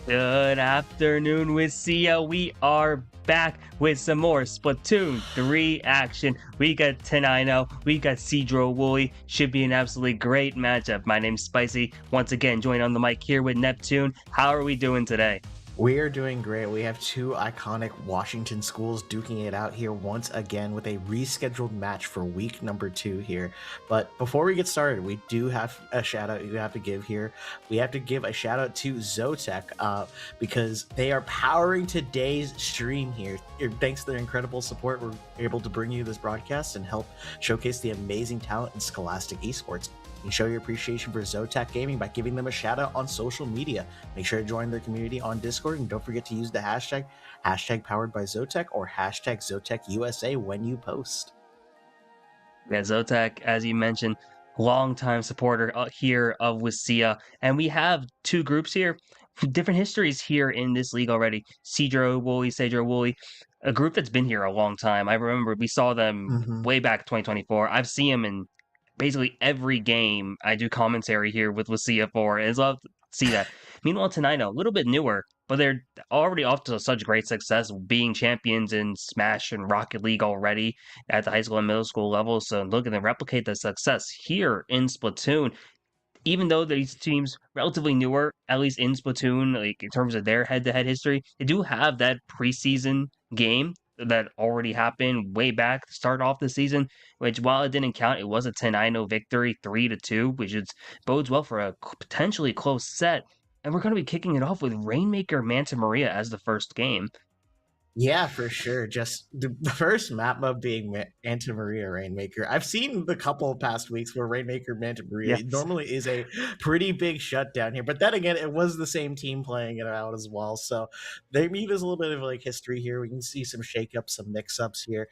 Good afternoon, WSSEA. We are back with some more Splatoon 3 action. We got Tenino, we got Sedro-Woolley. Should be an absolutely great matchup. My name's Spicy. Once again, joined on the mic here with Neptune. How are we doing today? We are doing great. We have two iconic Washington schools duking it out here once again with a rescheduled match for week number 2 here. But before we get started, we do have a shout out you have to give here. We have to give a shout out to Zotac because they are powering today's stream here. Thanks to their incredible support, we're able to bring you this broadcast and help showcase the amazing talent in Scholastic Esports. You can show your appreciation for Zotac Gaming by giving them a shout out on social media. Make sure to join their community on Discord and don't forget to use the hashtag powered by Zotac or hashtag ZotacUSA when you post. Yeah, Zotac, as you mentioned, longtime supporter here of WSSEA. And we have two groups here, different histories here in this league already. Sedro-Woolley, a group that's been here a long time. I remember we saw them way back 2024. I've seen them in basically every game I do commentary here with Lucia for, and it's love to see that. Meanwhile, Tenino, a little bit newer, but they're already off to such great success, being champions in Smash and Rocket League already at the high school and middle school level. So looking to replicate the success here in Splatoon. Even though these teams relatively newer, at least in Splatoon, like in terms of their head-to-head history, they do have that preseason game that already happened way back to start off the season, which while it didn't count, it was a 10-0 victory, 3-2, which is bodes well for a potentially close set. And we're going to be kicking it off with Rainmaker Manta Maria as the first game. Yeah, for sure. Just the first map mode being Manta Maria Rainmaker. I've seen the couple of past weeks where Rainmaker Manta Maria normally is a pretty big shutdown here. But then again, it was the same team playing it out as well. So maybe there's a little bit of like history here. We can see some shakeups, some mix-ups here.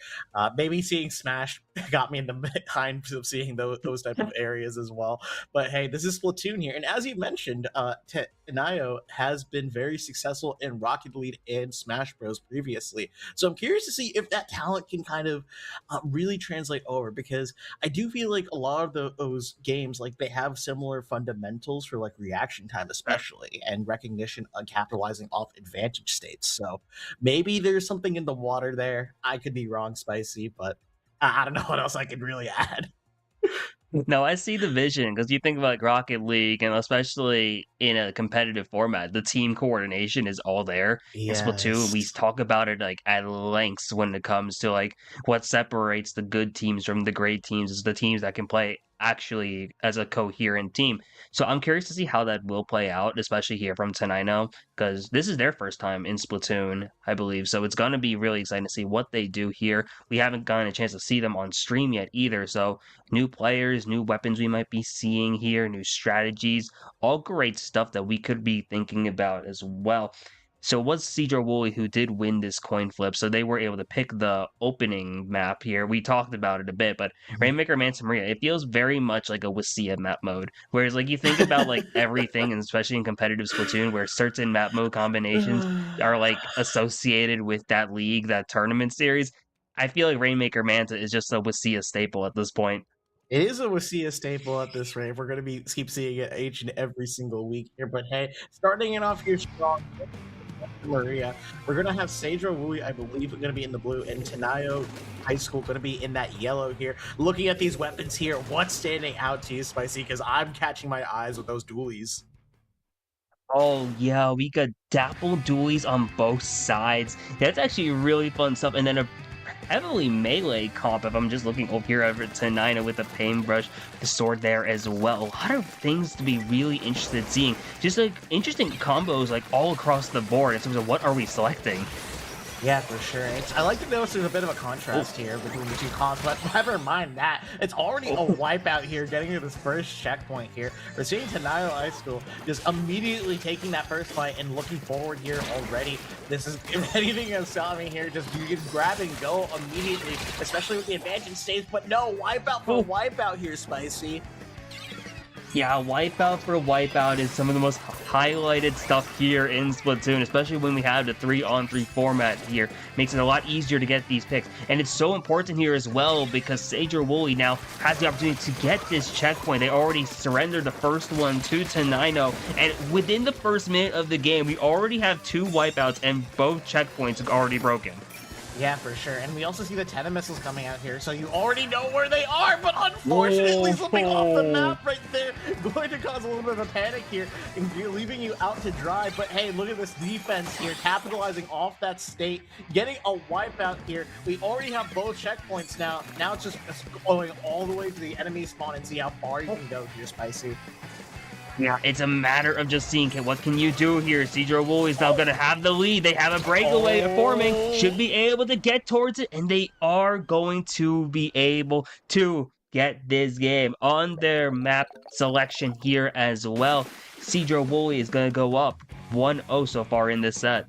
Maybe seeing Smash got me in the behind of seeing those type of areas as well. But hey, this is Splatoon here. And as you mentioned, Tenino has been very successful in Rocket League and Smash Bros. Previously. So I'm curious to see if that talent can kind of really translate over, because I do feel like a lot of those games, like they have similar fundamentals for like reaction time, especially, and recognition on capitalizing off advantage states. So maybe there's something in the water there. I could be wrong, Spicy, but I don't know what else I could really add. No, I see the vision because you think about like Rocket League, and especially in a competitive format, the team coordination is all there. In Splatoon, we talk about it like at lengths when it comes to like what separates the good teams from the great teams is the teams that can play actually as a coherent team. So I'm curious to see how that will play out, especially here from Tenino, because this is their first time in Splatoon, I believe. So it's going to be really exciting to see what they do here. We haven't gotten a chance to see them on stream yet either, so new players, new weapons we might be seeing here, new strategies, all great stuff that we could be thinking about as well. So it was Sedro-Woolley who did win this coin flip, so they were able to pick the opening map here. We talked about it a bit, but Rainmaker Manta Maria, it feels very much like a WSSEA map mode. Whereas like you think about like everything, and especially in competitive Splatoon, where certain map mode combinations are like associated with that league, that tournament series. I feel like Rainmaker Manta is just a WSSEA staple at this point. It is a WSSEA staple at this rate. We're going to keep seeing it each and every single week here. But hey, starting it off here strong, Maria, we're going to have Sedro-Woolley, I believe, going to be in the blue, and Tenino High School going to be in that yellow here. Looking at these weapons here, what's standing out to you, Spicy? Because I'm catching my eyes with those dualies. Oh yeah, we got dapple dualies on both sides. That's actually really fun stuff. And then a heavily melee comp, if I'm just looking over here over to Nina with the paintbrush, the sword there as well. A lot of things to be really interested in seeing. Just like interesting combos like all across the board in terms of what are we selecting. Yeah, for sure. I like to notice there's a bit of a contrast here between the two comps, but never mind that. It's already a wipeout here, getting to this first checkpoint here. We're seeing Tenino High School just immediately taking that first fight and looking forward here already. This is, if anything is telling me here, just you can grab and go immediately, especially with the advantage states, but no, wipeout for wipeout here, Spicy. Yeah, Wipeout for Wipeout is some of the most highlighted stuff here in Splatoon, especially when we have the 3-on-3 format here. Makes it a lot easier to get these picks. And it's so important here as well because Sedro-Woolley now has the opportunity to get this checkpoint. They already surrendered the first one to Tenino, and within the first minute of the game, we already have 2 wipeouts and both checkpoints are already broken. Yeah, for sure. And we also see the Tenino missiles coming out here, so you already know where they are, but unfortunately slipping off the map right there, going to cause a little bit of a panic here, and leaving you out to dry. But hey, look at this defense here, capitalizing off that state, getting a wipeout here. We already have both checkpoints now. Now it's just going all the way to the enemy spawn and see how far you can go here, Spicy. Yeah, it's a matter of just seeing, what can you do here? Sedro-Woolley is now going to have the lead. They have a breakaway forming. Should be able to get towards it, and they are going to be able to get this game on their map selection here as well. Sedro-Woolley is going to go up 1-0 so far in this set.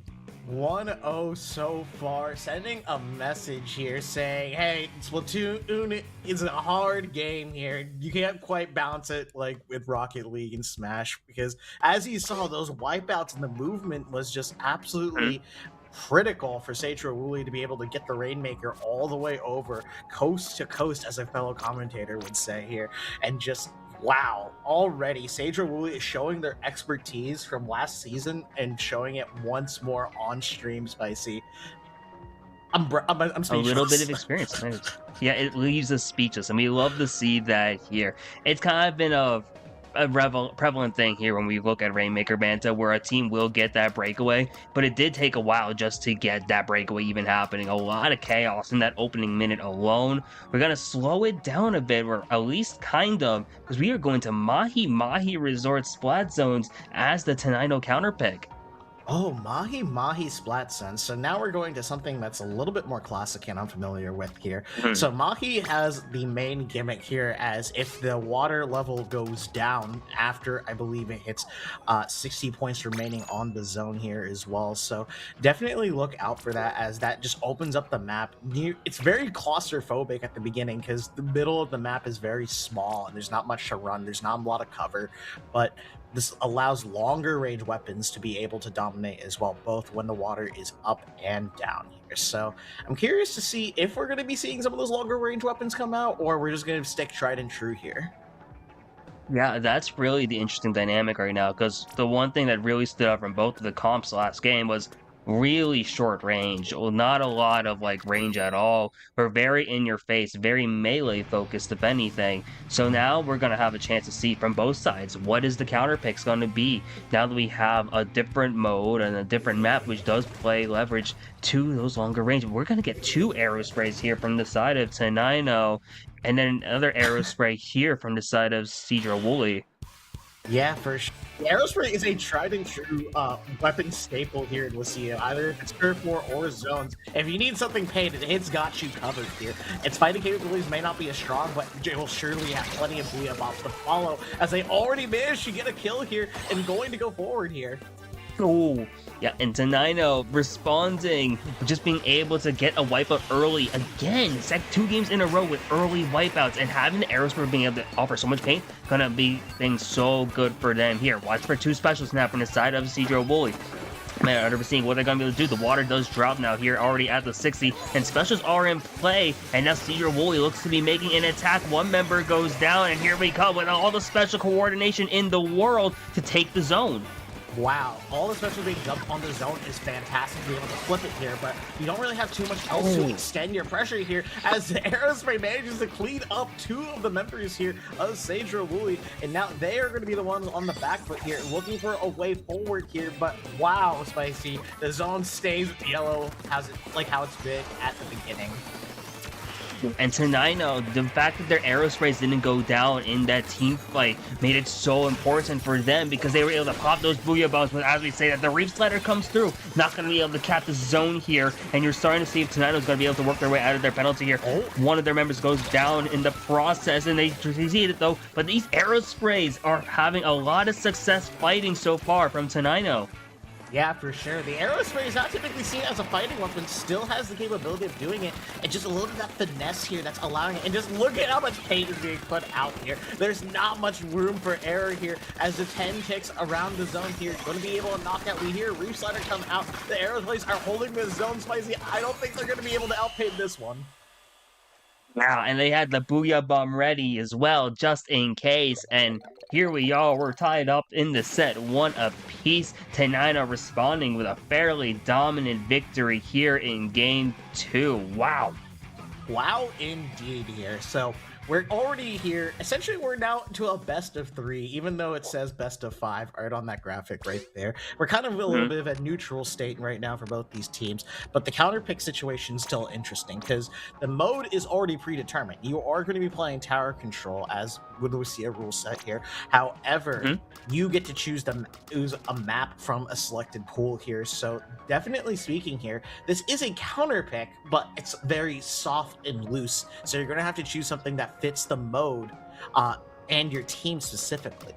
1-0 so far, sending a message here saying, hey, Splatoon is a hard game here. You can't quite balance it like with Rocket League and Smash, because as you saw, those wipeouts and the movement was just absolutely critical for Sedro-Woolley to be able to get the Rainmaker all the way over coast to coast, as a fellow commentator would say here, and just wow, already Sedro-Woolley is showing their expertise from last season and showing it once more on stream, Spicy. I'm speechless. A little bit of experience. Yeah, it leaves us speechless, and we love to see that here. It's kind of been a prevalent thing here when we look at Rainmaker Banta, where a team will get that breakaway, but it did take a while just to get that breakaway even happening. A lot of chaos in that opening minute alone. We're going to slow it down a bit, or at least kind of, because we are going to Mahi Mahi Resort Splat Zones as the Tenino counterpick. Oh, Mahi Mahi Splat Zone. So now we're going to something that's a little bit more classic and I'm familiar with here. So Mahi has the main gimmick here as if the water level goes down after, I believe it hits 60 points remaining on the zone here as well. So definitely look out for that, as that just opens up the map. It's very claustrophobic at the beginning because the middle of the map is very small and there's not much to run. There's not a lot of cover, but this allows longer range weapons to be able to dominate as well, both when the water is up and down here. So I'm curious to see if we're going to be seeing some of those longer range weapons come out, or we're just going to stick tried and true here. Yeah, that's really the interesting dynamic right now, because the one thing that really stood out from both of the comps last game was really short range. Well, not a lot of like range at all. We're very in your face, very melee focused if anything. So now we're going to have a chance to see from both sides what is the counter pick's going to be now that we have a different mode and a different map which does play leverage to those longer range. We're going to get 2 arrow sprays here from the side of Tenino, and then another arrow spray here from the side of Sedro-Woolley. Yeah, for sure. The Aerospray is a tried and true weapon staple here in WSSEA, either if it's Turf War or Zones. If you need something painted, it's got you covered here. Its fighting capabilities may not be as strong, but it will surely have plenty of Booyah Bombs to follow, as they already managed to get a kill here and going to go forward here. Oh, yeah, and Tenino responding, just being able to get a wipeout early again. It's like 2 games in a row with early wipeouts, and having the Aerospray being able to offer so much pain, gonna be things so good for them here. Watch for 2 specials now from the side of Sedro-Woolley. Man, I'm seeing what they're going to be able to do. The water does drop now here, already at the 60, and specials are in play, and now Sedro-Woolley looks to be making an attack. 1 member goes down, and here we come with all the special coordination in the world to take the zone. Wow, all the special being dumped on the zone is fantastic to be able to flip it here, but you don't really have too much else to extend your pressure here, as the Aerospray manages to clean up 2 of the members here of Sedro-Woolley, and now they are going to be the ones on the back foot here, looking for a way forward here. But wow, Spicy, the zone stays with yellow, like how it's been at the beginning. And Tenino, the fact that their Aerosprays didn't go down in that team fight made it so important for them, because they were able to pop those Booyah Bombs. But as we say, that the Reef Slider comes through, not going to be able to cap the zone here, and you're starting to see if Tenino's going to be able to work their way out of their penalty here. One of their members goes down in the process, and they succeed it though. But these Aerosprays are having a lot of success fighting so far from Tenino. Yeah, for sure. The arrow spray is not typically seen as a fighting weapon, still has the capability of doing it, and just a little bit of that finesse here that's allowing it. And just look at how much hate is being put out here. There's not much room for error here as the 10 ticks around the zone here. Going to be able to knock out. We hear Reef Slider come out. The arrow plays are holding the zone spicy. I don't think they're going to be able to outpace this one. Wow, and they had the Booyah Bomb ready as well, just in case, and here we are, we're tied up in the set, 1 apiece. Tenino responding with a fairly dominant victory here in Game 2. Wow. Wow, indeed here. So we're already here. Essentially, we're now to a best of 3, even though it says best of 5 right on that graphic right there. We're kind of a little bit of a neutral state right now for both these teams, but the counter pick situation is still interesting because the mode is already predetermined. You are going to be playing tower control as WSSEA rule set here. However, you get to choose a map from a selected pool here. So definitely speaking here, this is a counter pick, but it's very soft and loose. So you're going to have to choose something that fits the mode and your team specifically.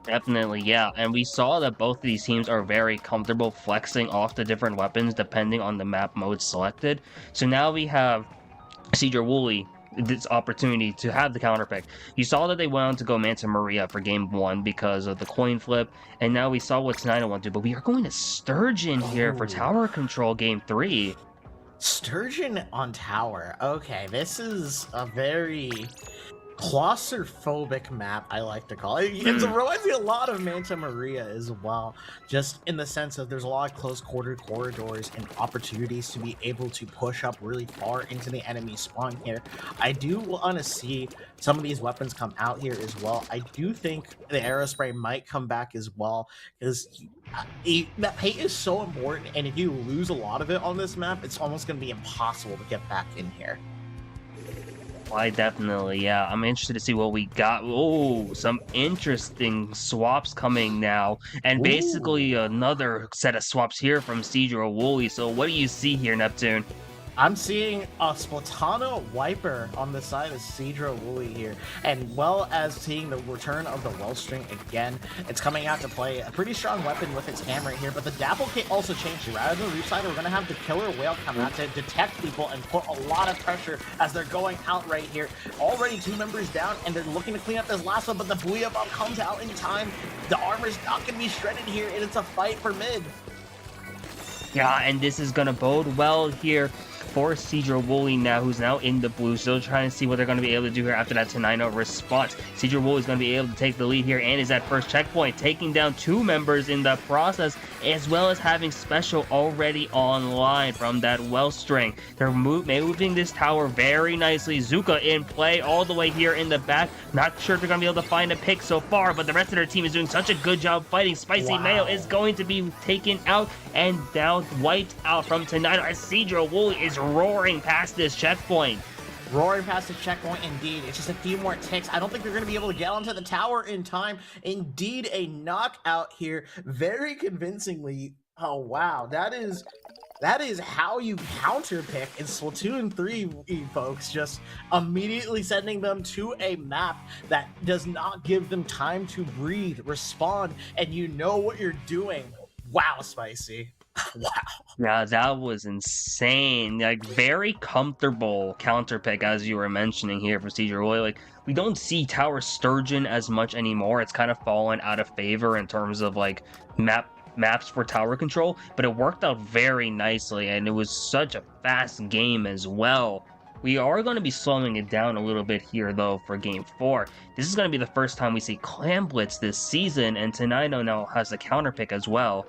Definitely, yeah. And we saw that both of these teams are very comfortable flexing off the different weapons depending on the map mode selected. So now we have Sedro-Woolley this opportunity to have the counter pick. You saw that they went on to go Manta Maria for game 1 because of the coin flip, and now we saw what Tenino went to, but we are going to Sturgeon here for tower control game 3. Sturgeon on tower. Okay, this is a very claustrophobic map, I like to call it. It reminds me a lot of Manta Maria as well, just in the sense of there's a lot of close quarter corridors and opportunities to be able to push up really far into the enemy spawn here. I do want to see some of these weapons come out here as well. I do think the arrow spray might come back as well, because that paint is so important, and if you lose a lot of it on this map, it's almost going to be impossible to get back in here. I definitely, yeah. I'm interested to see what we got. Oh, some interesting swaps coming now. And basically another set of swaps here from Sedro-Woolley. So what do you see here, Neptune? I'm seeing a Splatoon wiper on the side of Sedro-Woolley here, and well as seeing the return of the Wellstring again. It's coming out to play a pretty strong weapon with its hammer here, but the Dapple Kit also changed. Rather than Reef Slider, we're going to have the Killer Whale come out to detect people and put a lot of pressure as they're going out right here. Already 2 members down, and they're looking to clean up this last one, but the Booyah Bomb comes out in time. The armor's not going to be shredded here, and it's a fight for mid. Yeah, and this is going to bode well here for Sedro-Woolley now, who's now in the blue. Still trying to see what they're going to be able to do here after that Tenino response. Sedro-Woolley is going to be able to take the lead here and is at first checkpoint, taking down 2 members in the process, as well as having Special already online from that Wellstring. They're moving this tower very nicely. Zuka in play all the way here in the back. Not sure if they're going to be able to find a pick so far, but the rest of their team is doing such a good job fighting. Spicy Mayo is going to be taken out and now wiped out from Tenino as Sedro-Woolley is roaring past this checkpoint. Roaring past the checkpoint, indeed. It's just a few more ticks. I don't think they're going to be able to get onto the tower in time. Indeed, a knockout here, very convincingly. Oh, wow. That is how you counterpick in Splatoon 3, folks. Just immediately sending them to a map that does not give them time to breathe, respond, and you know what you're doing. Wow, Spicy. Wow. Yeah, that was insane. Like, very comfortable counter pick, as you were mentioning here for Sedro-Woolley. Like, we don't see Tower Sturgeon as much anymore. It's kind of fallen out of favor in terms of, like, maps for tower control, but it worked out very nicely, and it was such a fast game as well. We are going to be slowing it down a little bit here, though, for Game 4. This is going to be the first time we see Clam Blitz this season, and Tenino now has the counter pick as well.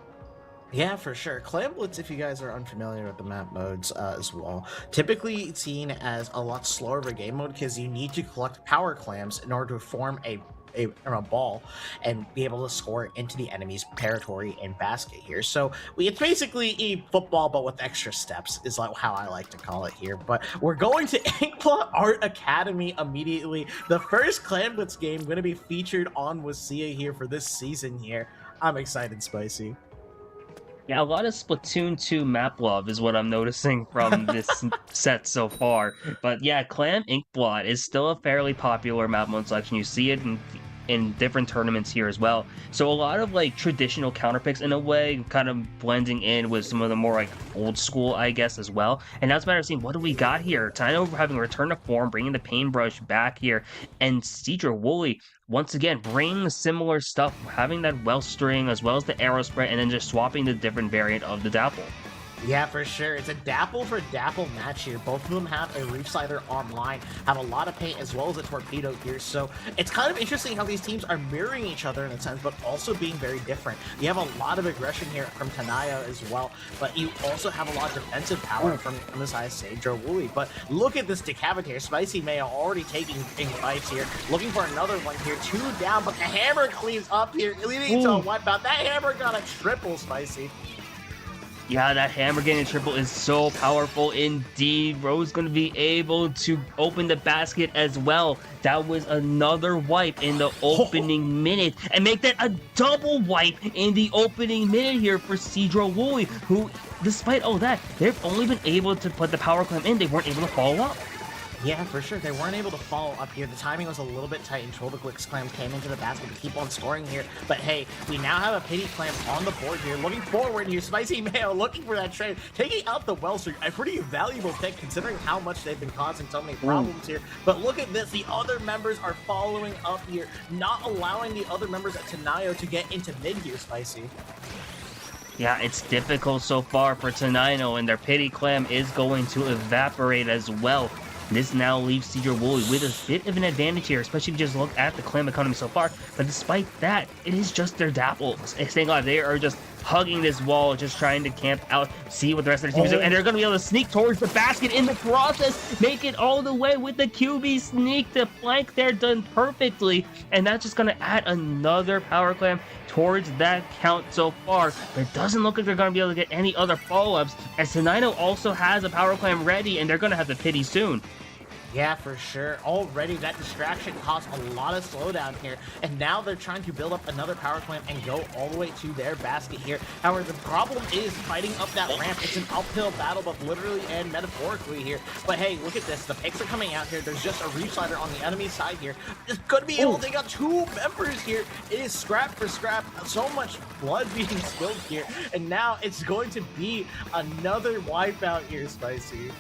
Yeah, for sure. Clam Blitz, if you guys are unfamiliar with the map modes as well, typically seen as a lot slower of a game mode because you need to collect power clams in order to form a ball and be able to score into the enemy's territory and basket here. So it's basically a football but with extra steps is like how I like to call it here. But we're going to Inkblot Art Academy immediately. The first Clam Blitz game going to be featured on WSSEA here for this season here. I'm excited, Spicy. Yeah, a lot of Splatoon 2 map love is what I'm noticing from this set so far. But yeah, Clam Inkblot is still a fairly popular map mode selection. You see it in in different tournaments here as well. So a lot of like traditional counter picks in a way, kind of blending in with some of the more like old school, I guess, as well. And now it's a matter of seeing what do we got here. Tenino having a return to form, bringing the paintbrush back here, and Sedro-Woolley once again bringing similar stuff, having that well string as well as the arrow spread, and then just swapping the different variant of the dapple. Yeah, for sure. It's a dapple for dapple match here. Both of them have a Reef Slider online, have a lot of paint as well as a torpedo here. So it's kind of interesting how these teams are mirroring each other in a sense, but also being very different. You have a lot of aggression here from Tenino as well, but you also have a lot of defensive power from the side of Sedro-Woolley. But look at this decapitator. Spicy Mayo already taking bites here, looking for another one here. 2 down, but the hammer cleans up here, leading to a wipeout. That hammer got a triple, Spicy. Yeah, that hammer getting a triple is so powerful indeed. Rose going to be able to open the basket as well. That was another wipe in the opening minute, and make that a double wipe in the opening minute here for Sedro-Woolley, who, despite all that, they've only been able to put the power climb in. They weren't able to follow up. Yeah, for sure. They weren't able to follow up here. The timing was a little bit tight, and Troll Quick Clam came into the basket to keep on scoring here. But hey, we now have a Pity Clam on the board here. Looking forward here, Spicy Mayo looking for that trade. Taking out the Wellstream, a pretty valuable pick considering how much they've been causing so many problems here. But look at this. The other members are following up here, not allowing the other members at Tenino to get into mid here, Spicy. Yeah, it's difficult so far for Tenino, and their Pity Clam is going to evaporate as well. This now leaves Sedro-Woolley with a bit of an advantage here, especially if you just look at the clam economy so far. But despite that, it is just their dapple staying alive. They are just hugging this wall, just trying to camp out, see what the rest of the team is doing. And they're going to be able to sneak towards the basket in the process, make it all the way with the QB sneak. The flank there done perfectly. And that's just going to add another power clam towards that count so far, but it doesn't look like they're going to be able to get any other follow-ups, as Tenino also has a power clam ready, and they're going to have the pity soon. Yeah, for sure. Already that distraction caused a lot of slowdown here, and now they're trying to build up another power clamp and go all the way to their basket here. However, the problem is fighting up that ramp. It's an uphill battle, both literally and metaphorically here. But hey, look at this. The picks are coming out here. There's just a Reef Slider on the enemy side here. It's going to be able to take out 2 members here. It is scrap for scrap. So much blood being spilled here, and now it's going to be another wipeout here, Spicy.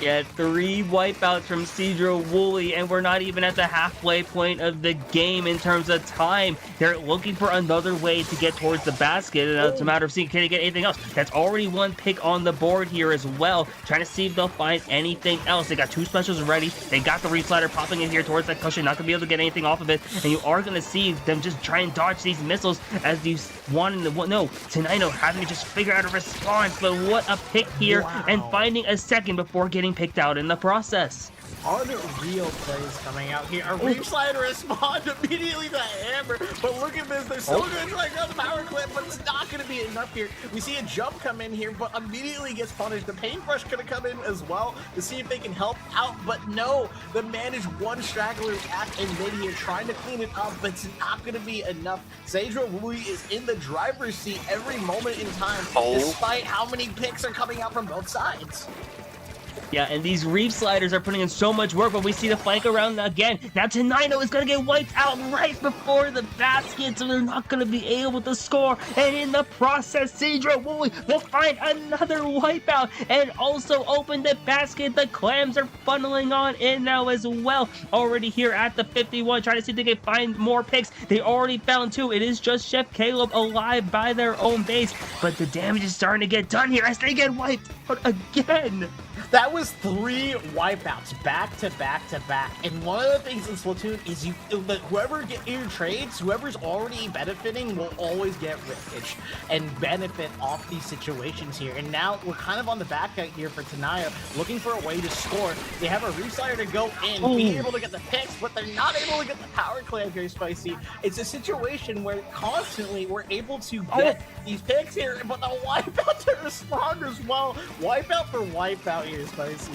Yeah, 3 wipeouts from Sedro-Woolley, and we're not even at the halfway point of the game in terms of time. They're looking for another way to get towards the basket, and it's a matter of seeing can they get anything else. That's already 1 pick on the board here as well, trying to see if they'll find anything else. They got 2 specials ready. They got the Reef Slider popping in here towards that cushion, not going to be able to get anything off of it, and you are going to see them just try and dodge these missiles as you want in the one. No, Tenino having to just figure out a response, but what a pick here, and finding a second before getting picked out in the process. Unreal plays coming out here. A Reef Slider respawned immediately to the hammer, but look at this. They're still going to try to grab the power clip, but it's not going to be enough here. We see a jump come in here, but immediately gets punished. The paintbrush going to come in as well to see if they can help out, but no. They manage 1 straggler attack in mid here, trying to clean it up, but it's not going to be enough. Sedro-Woolley is in the driver's seat every moment in time, despite how many picks are coming out from both sides. Yeah, and these Reef Sliders are putting in so much work, but we see the flank around again. Now Tenino is going to get wiped out right before the basket, so they're not going to be able to score. And in the process, Sedro-Woolley will find another wipeout and also open the basket. The clams are funneling on in now as well. Already here at the 51, trying to see if they can find more picks. They already found 2. It is just Chef Caleb alive by their own base, but the damage is starting to get done here as they get wiped out again. That was 3 wipeouts back to back to back. And one of the things in Splatoon is whoever get your trades, whoever's already benefiting will always get rich and benefit off these situations here. And now we're kind of on the back out here for Tenino, looking for a way to score. They have a Reef Slider to go in, being able to get the picks, but they're not able to get the power clamp here, Spicy. It's a situation where constantly we're able to get these picks here, but the wipeout to respond as well. Wipeout for wipeout here, Spicy.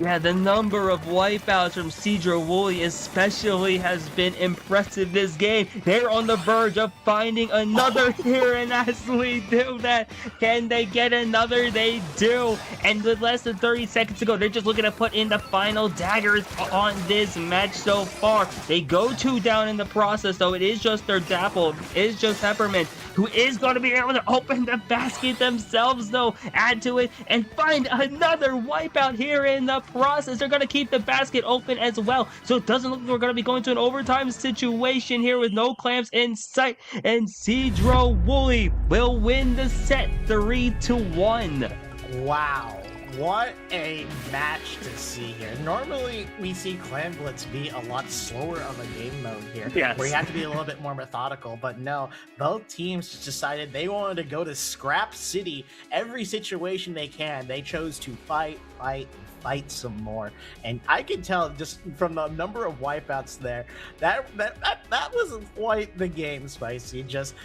Yeah, the number of wipeouts from Sedro-Woolley especially has been impressive this game. They're on the verge of finding another here, and as we do that, can they get another? They do. And with less than 30 seconds to go, they're just looking to put in the final daggers on this match so far. They go 2 down in the process, though. It is just their Dapple. It is just Peppermint, who is going to be able to open the basket themselves, though. Add to it and find another wipeout here in the process. They're going to keep the basket open as well, so it doesn't look like we're going to be going to an overtime situation here with no clamps in sight, and Sedro-Woolley will win the set 3-1. Wow. What a match to see here. Normally, we see Clan Blitz be a lot slower of a game mode here, yes, where you have to be a little bit more methodical, but no, both teams decided they wanted to go to Scrap City every situation they can. They chose to fight some more, and I can tell just from the number of wipeouts there that was quite the game, Spicy. Just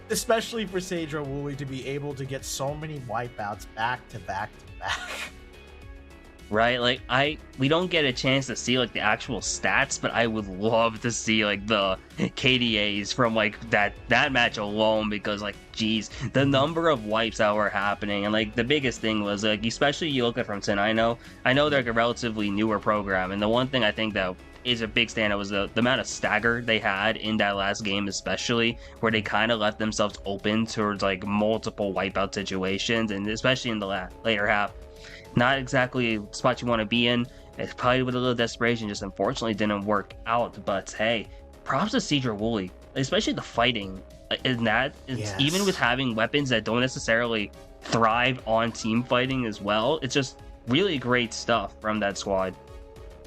especially for Sedro-Woolley to be able to get so many wipeouts back to back to back. Right, like we don't get a chance to see like the actual stats, but I would love to see like the KDAs from like that match alone, because like geez, the number of wipes that were happening. And like the biggest thing was like, especially you look at from Tenino, I know they're like a relatively newer program, and the one thing I think that is a big standout was the amount of stagger they had in that last game, especially where they kind of left themselves open towards like multiple wipeout situations, and especially in the later half. Not exactly the spot you want to be in. It's probably with a little desperation, just unfortunately didn't work out. But hey, props to Sedro-Woolley, especially the fighting in that. Yes. Even with having weapons that don't necessarily thrive on team fighting as well, it's just really great stuff from that squad.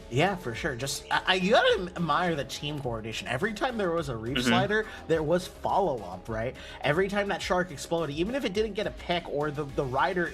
Yeah, for sure. Just you gotta admire the team coordination. Every time there was a reef slider, there was follow-up, right? Every time that shark exploded, even if it didn't get a pick or the rider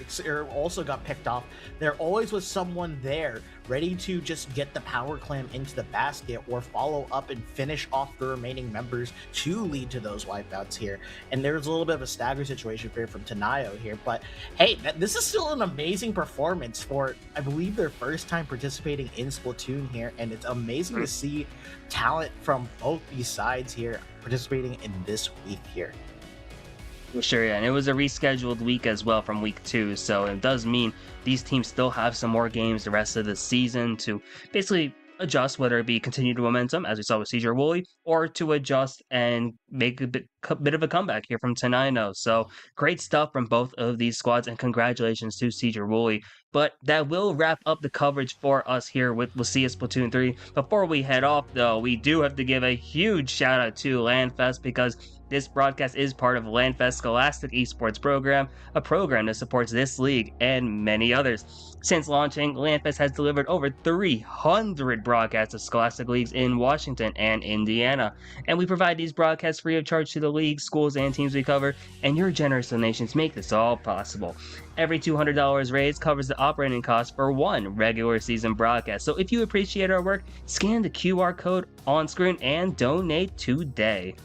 also got picked off, there always was someone there ready to just get the power clam into the basket or follow up and finish off the remaining members to lead to those wipeouts here. And there's a little bit of a stagger situation here from Tenino here, but hey, this is still an amazing performance for, I believe, their first time participating in Splatoon here, and it's amazing to see talent from both these sides here participating in this week here. Sure, yeah, and it was a rescheduled week as well from week 2, so it does mean these teams still have some more games the rest of the season to basically adjust, whether it be continued momentum, as we saw with Sedro-Woolley, or to adjust and make a bit of a comeback here from Tenino. So great stuff from both of these squads, and congratulations to Sedro-Woolley. But that will wrap up the coverage for us here with WSSEA Splatoon 3. Before we head off, though, we do have to give a huge shout out to LANFest, because this broadcast is part of LANFest Scholastic Esports program, a program that supports this league and many others. Since launching, LANFest has delivered over 300 broadcasts of Scholastic leagues in Washington and Indiana, and we provide these broadcasts free of charge to the leagues, schools, and teams we cover, and your generous donations make this all possible. Every $200 raised covers the operating costs for one regular season broadcast, so if you appreciate our work, scan the QR code on screen and donate today.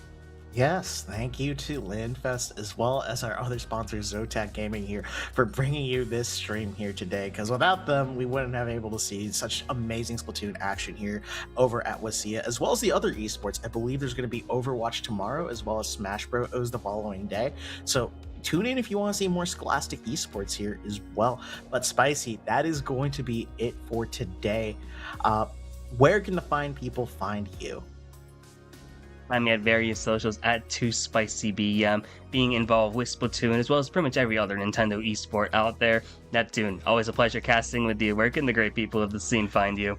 Yes, thank you to LANFest as well as our other sponsors, Zotac Gaming here, for bringing you this stream here today, because without them, we wouldn't have been able to see such amazing Splatoon action here over at WSSEA, as well as the other esports. I believe there's going to be Overwatch tomorrow, as well as Smash Bros. The following day, so tune in if you want to see more Scholastic esports here as well. But Spicy, that is going to be it for today. Where can the fine people find you? Find me at various socials at 2SpicyBM, being involved with Splatoon, as well as pretty much every other Nintendo esport out there. Neptune, always a pleasure casting with you. Where can the great people of the scene find you?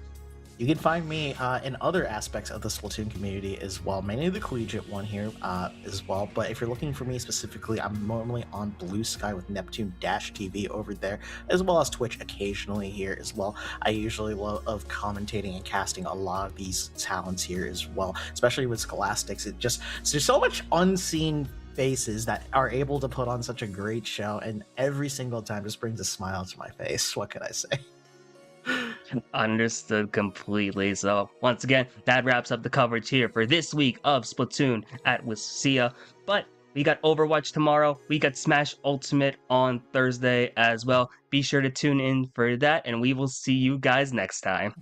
You can find me in other aspects of the Splatoon community as well, mainly the collegiate one here as well. But if you're looking for me specifically, I'm normally on Blue Sky with Neptune-TV over there, as well as Twitch occasionally here as well. I usually love commentating and casting a lot of these talents here as well, especially with Scholastics. There's so much unseen faces that are able to put on such a great show, and every single time just brings a smile to my face. What could I say? Understood completely. So once again, that wraps up the coverage here for this week of Splatoon at WSSEA. But We got Overwatch tomorrow. We got Smash Ultimate on Thursday as well. Be sure to tune in for that, and we will see you guys next time.